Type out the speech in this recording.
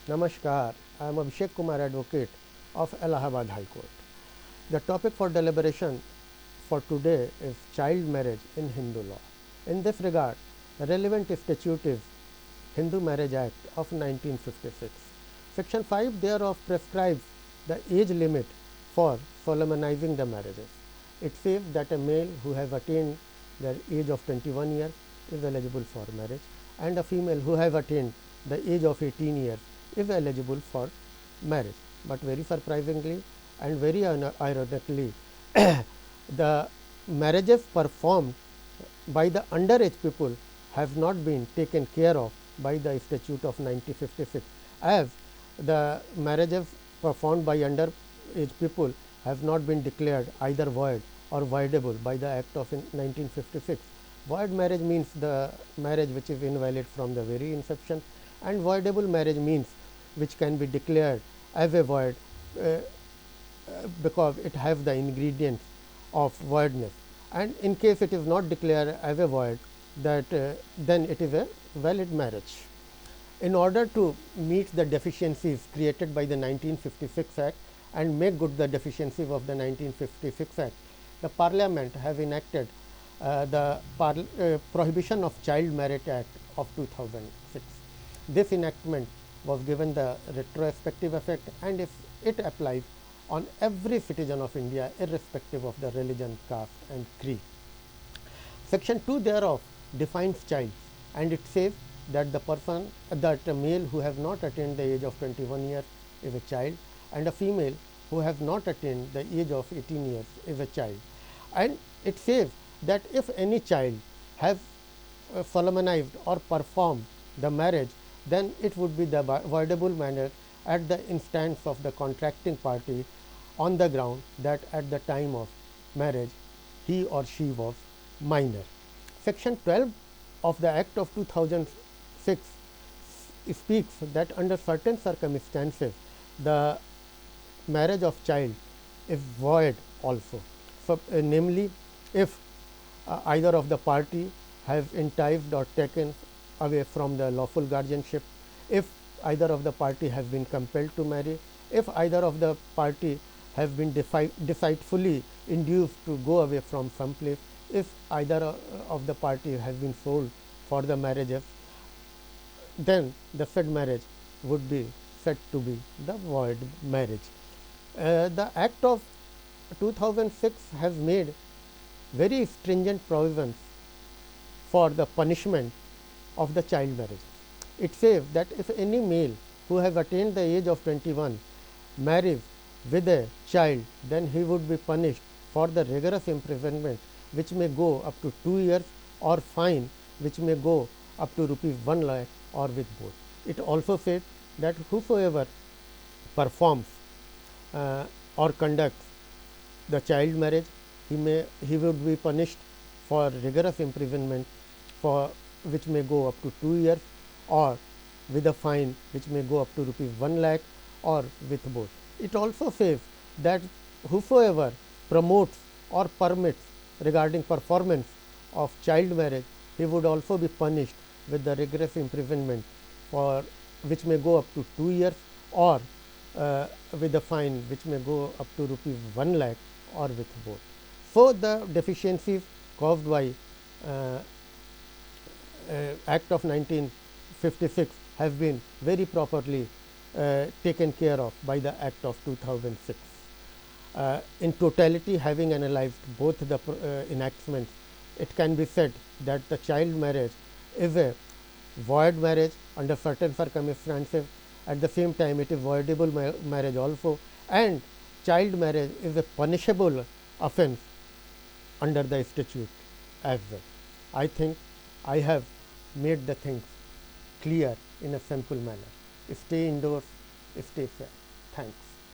Namaskar, I am Abhishek Kumar, Advocate of Allahabad High Court. The topic for deliberation for today is child marriage in Hindu law. In this regard, the relevant statute is Hindu Marriage Act of 1956. Section 5 thereof prescribes the age limit for solemnizing the marriages. It says that a male who has attained the age of 21 years is eligible for marriage, and a female who has attained the age of 18 years is eligible for marriage. But very surprisingly and very ironically, the marriages performed by the underage people have not been taken care of by the statute of 1956, as the marriages performed by underage people have not been declared either void or voidable by the act of 1956. Void marriage means the marriage which is invalid from the very inception, and voidable marriage means which can be declared as a void because it has the ingredients of voidness, and in case it is not declared as a void, that then it is a valid marriage. In order to meet the deficiencies created by the 1956 Act and make good the deficiencies of the 1956 Act, the Parliament have enacted the Prohibition of Child Marriage Act of 2006. This enactment was given the retrospective effect, and if it applies on every citizen of India irrespective of the religion, caste and creed. Section 2 thereof defines child, and it says that the person that a male who has not attained the age of 21 years is a child, and a female who has not attained the age of 18 years is a child. And it says that if any child has solemnized or performed the marriage, then it would be the voidable marriage at the instance of the contracting party on the ground that at the time of marriage he or she was minor. Section 12 of the Act of 2006 speaks that under certain circumstances the marriage of child is void also. So, namely, if either of the party have enticed or taken away from the lawful guardianship, if either of the party has been compelled to marry, if either of the party has been deceitfully induced to go away from some place, if either of the party has been sold for the marriages, then the said marriage would be said to be the void marriage. The Act of 2006 has made very stringent provisions for the punishment of the child marriage. It says that if any male who has attained the age of 21 marries with a child, then he would be punished for the rigorous imprisonment which may go up to 2 years, or fine which may go up to rupees 1 lakh, or with both. It also said that whosoever performs or conducts the child marriage, he would be punished for rigorous imprisonment for which may go up to 2 years, or with a fine which may go up to rupees 1 lakh, or with both. It also says that whosoever promotes or permits regarding performance of child marriage, he would also be punished with the rigorous imprisonment for which may go up to 2 years, or with a fine which may go up to rupees 1 lakh, or with both. So, the deficiencies caused by Act of 1956 have been very properly taken care of by the Act of 2006. In totality, having analyzed both the enactments, it can be said that the child marriage is a void marriage under certain circumstances. At the same time, it is voidable marriage also, and child marriage is a punishable offence under the statute as well. I think I have made the things clear in a simple manner. Stay indoors, stay safe. Thanks.